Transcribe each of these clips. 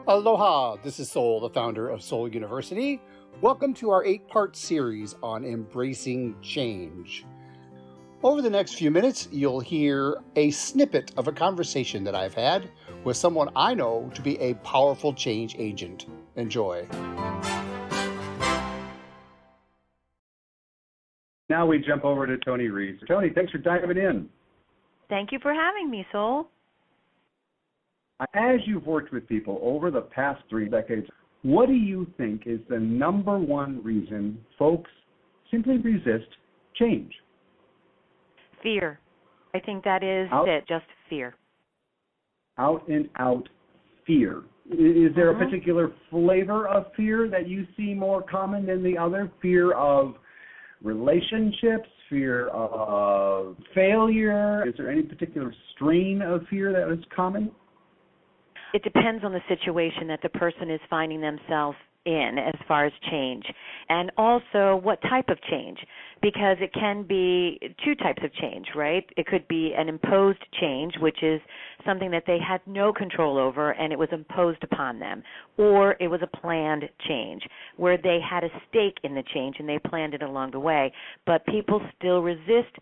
Aloha, this is Soul, the founder of Soul University. Welcome to our 8-part series on embracing change. Over the next few minutes, you'll hear a snippet of a conversation that I've had with someone I know to be a powerful change agent. Enjoy. Now we jump over to Toni Reece. Toni, thanks for diving in. Thank you for having me, Soul. As you've worked with people over the past 3 decades, what do you think is the number one reason folks simply resist change? Fear. I think that is it, just fear. Out and out fear. Is there a particular flavor of fear that you see more common than the other? Fear of relationships, fear of failure? Is there any particular strain of fear that is common? It depends on the situation that the person is finding themselves in as far as change, and also what type of change, because it can be 2 types of change, right? It could be an imposed change, which is something that they had no control over and it was imposed upon them, or it was a planned change where they had a stake in the change and they planned it along the way, but people still resist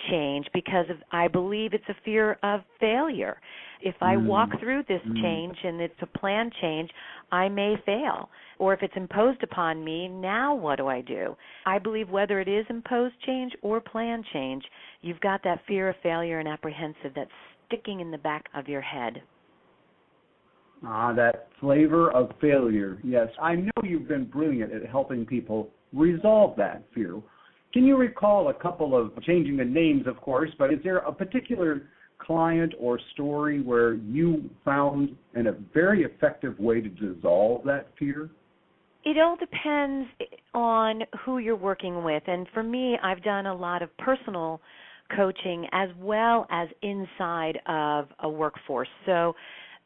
change because of, I believe it's a fear of failure. If I walk through this change and it's a planned change, I may fail. Or if it's imposed upon me, now what do I do? I believe whether it is imposed change or planned change, you've got that fear of failure and apprehensive that's sticking in the back of your head. That flavor of failure, yes. I know you've been brilliant at helping people resolve that fear. Can you recall a couple of, changing the names of course, but is there a particular client or story where you found a very effective way to dissolve that fear? It all depends on who you're working with. And for me, I've done a lot of personal coaching as well as inside of a workforce. So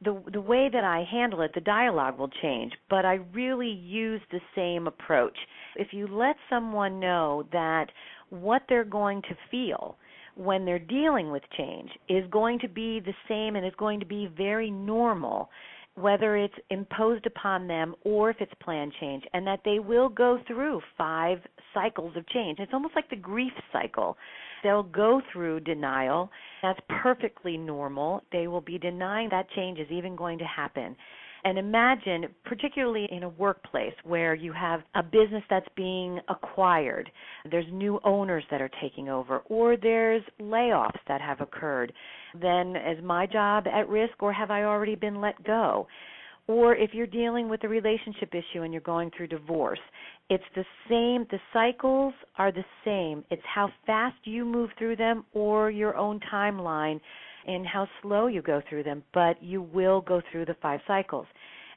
the way that I handle it, the dialogue will change, but I really use the same approach. If you let someone know that what they're going to feel when they're dealing with change is going to be the same and is going to be very normal, whether it's imposed upon them or if it's planned change, and that they will go through 5 cycles of change. It's almost like the grief cycle. They'll go through denial. That's perfectly normal. They will be denying that change is even going to happen. And imagine, particularly in a workplace where you have a business that's being acquired, there's new owners that are taking over, or there's layoffs that have occurred, then is my job at risk or have I already been let go? Or if you're dealing with a relationship issue and you're going through divorce, it's the same, the cycles are the same. It's how fast you move through them or your own timeline and how slow you go through them, but you will go through the 5 cycles.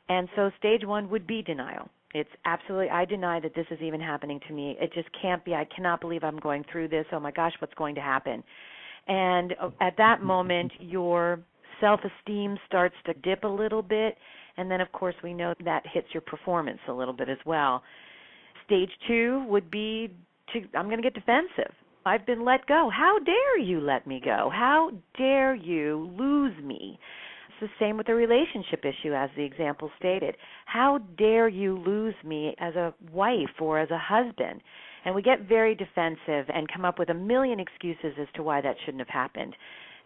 And so stage 1 would be denial. It's absolutely, I deny that this is even happening to me. It just can't be. I cannot believe I'm going through this. Oh my gosh, what's going to happen? And at that moment, your self-esteem starts to dip a little bit, and then of course we know that hits your performance a little bit as well. Stage 2 would be, I'm going to get defensive. I've been let go. How dare you let me go? How dare you lose me? It's the same with a relationship issue, as the example stated. How dare you lose me as a wife or as a husband? And we get very defensive and come up with a million excuses as to why that shouldn't have happened.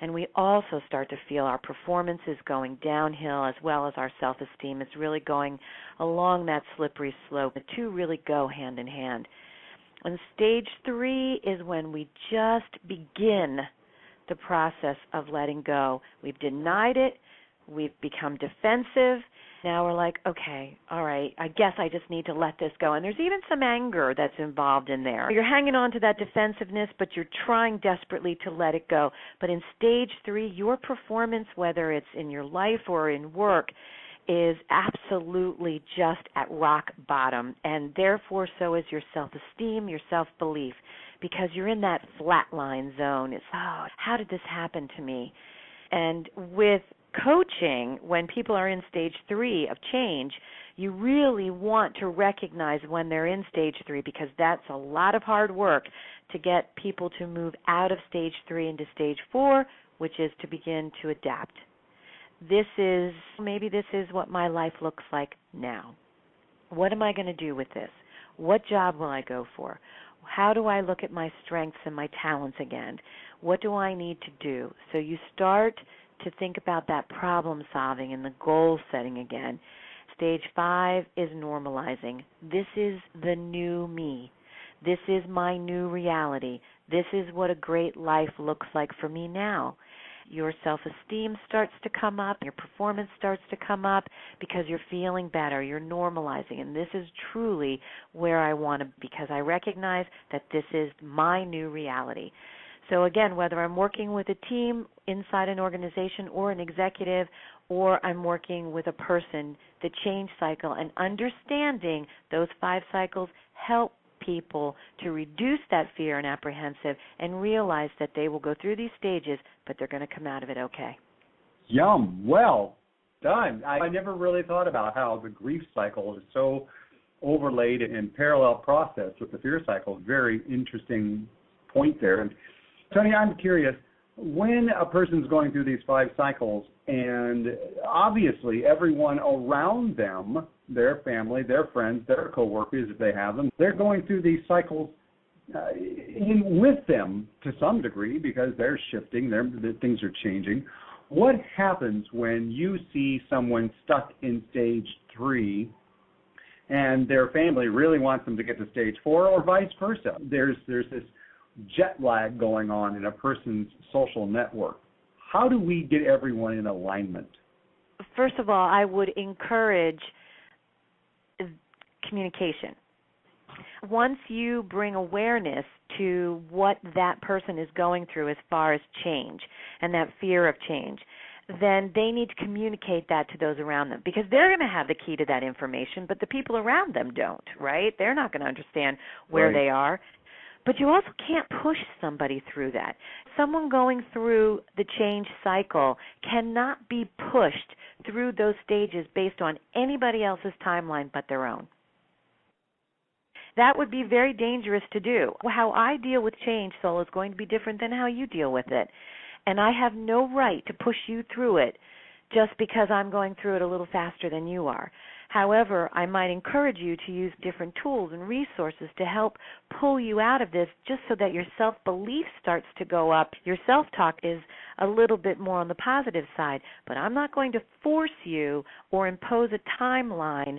And we also start to feel our performance is going downhill as well as our self-esteem is really going along that slippery slope. The 2 really go hand in hand. And stage 3 is when we just begin the process of letting go. We've denied it. We've become defensive. Now we're like, okay, all right, I guess I just need to let this go. And there's even some anger that's involved in there. You're hanging on to that defensiveness, but you're trying desperately to let it go. But in stage 3, your performance, whether it's in your life or in work, is absolutely just at rock bottom, and therefore so is your self-esteem, your self-belief, because you're in that flatline zone. It's, oh, how did this happen to me? And with coaching, when people are in stage 3 of change, you really want to recognize when they're in stage 3, because that's a lot of hard work to get people to move out of stage 3 into stage 4, which is to begin to adapt. maybe this is what my life looks like now. What am I going to do with this? What job will I go for? How do I look at my strengths and my talents again? What do I need to do? So you start to think about that problem solving and the goal setting again. Stage 5 is normalizing. This is the new me. This is my new reality. This is what a great life looks like for me now. Your self-esteem starts to come up, your performance starts to come up because you're feeling better, you're normalizing, and this is truly where I want to, because I recognize that this is my new reality. So again, whether I'm working with a team inside an organization or an executive, or I'm working with a person, the change cycle and understanding those 5 cycles help people to reduce that fear and apprehensive and realize that they will go through these stages, but they're going to come out of it okay. Yum. Well done. I never really thought about how the grief cycle is so overlaid and parallel process with the fear cycle. Very interesting point there. And Toni, I'm curious, when a person's going through these 5 cycles, and obviously everyone around them, their family, their friends, their coworkers, if they have them, they're going through these cycles with them to some degree because they're shifting, things are changing. What happens when you see someone stuck in stage 3 and their family really wants them to get to stage 4, or vice versa? There's this jet lag going on in a person's social network. How do we get everyone in alignment? First of all, I would encourage communication. Once you bring awareness to what that person is going through as far as change and that fear of change, then they need to communicate that to those around them, because they're going to have the key to that information, but the people around them don't, right? They're not going to understand where Right. they are. But you also can't push somebody through that. Someone going through the change cycle cannot be pushed through those stages based on anybody else's timeline but their own. That would be very dangerous to do. How I deal with change, Sol, is going to be different than how you deal with it. And I have no right to push you through it just because I'm going through it a little faster than you are. However, I might encourage you to use different tools and resources to help pull you out of this, just so that your self-belief starts to go up. Your self-talk is a little bit more on the positive side, but I'm not going to force you or impose a timeline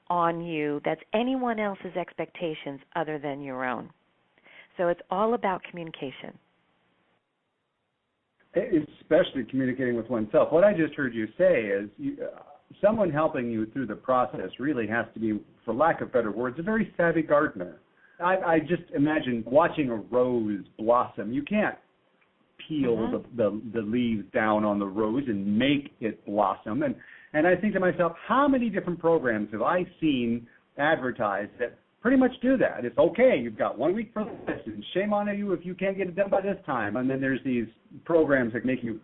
on you that's anyone else's expectations other than your own. So it's all about communication. Especially communicating with oneself. What I just heard you say is someone helping you through the process really has to be, for lack of better words, a very savvy gardener. I just imagine watching a rose blossom. You can't peel the leaves down on the rose and make it blossom. And I think to myself, how many different programs have I seen advertised that pretty much do that? It's okay, you've got 1 week for this, and shame on you if you can't get it done by this time. And then there's these programs that make you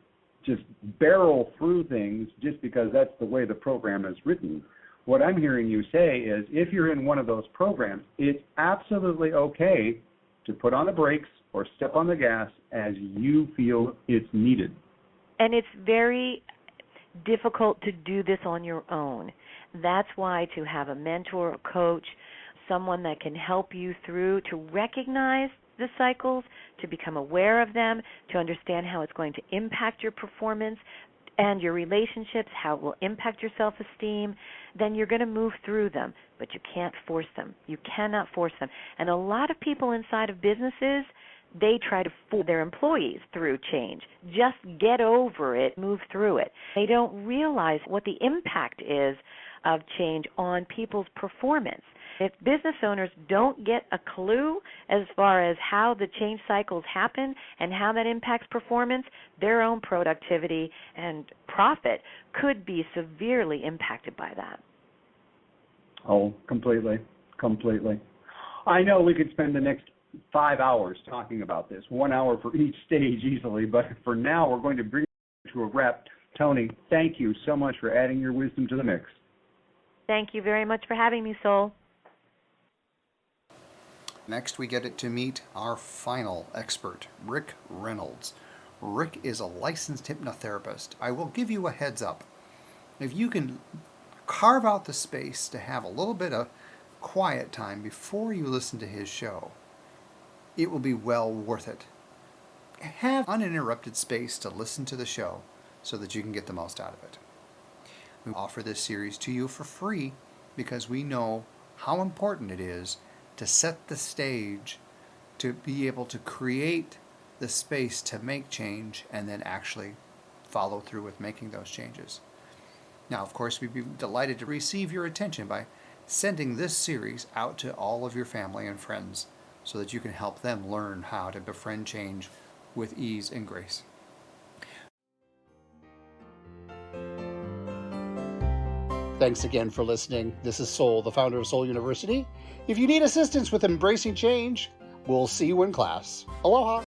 just barrel through things just because that's the way the program is written. What I'm hearing you say is if you're in one of those programs, it's absolutely okay to put on the brakes or step on the gas as you feel it's needed. And it's very difficult to do this on your own. That's why to have a mentor, a coach, someone that can help you through to recognize the cycles, to become aware of them, to understand how it's going to impact your performance and your relationships, how it will impact your self-esteem, then you're going to move through them. But you can't force them. You cannot force them. And a lot of people inside of businesses, they try to force their employees through change. Just get over it, move through it. They don't realize what the impact is of change on people's performance. If business owners don't get a clue as far as how the change cycles happen and how that impacts performance, their own productivity and profit could be severely impacted by that. Oh, completely. I know we could spend the next 5 hours talking about this, 1 hour for each stage easily, but for now we're going to bring it to a wrap. Toni, thank you so much for adding your wisdom to the mix. Thank you very much for having me, Sol. Next, we get it to meet our final expert, Rick Reynolds. Rick is a licensed hypnotherapist. I will give you a heads up. If you can carve out the space to have a little bit of quiet time before you listen to his show, it will be well worth it. Have uninterrupted space to listen to the show so that you can get the most out of it. We offer this series to you for free because we know how important it is to set the stage, to be able to create the space to make change and then actually follow through with making those changes. Now, of course, we'd be delighted to receive your attention by sending this series out to all of your family and friends so that you can help them learn how to befriend change with ease and grace. Thanks again for listening. This is Soul, the founder of Soul University. If you need assistance with embracing change, we'll see you in class. Aloha.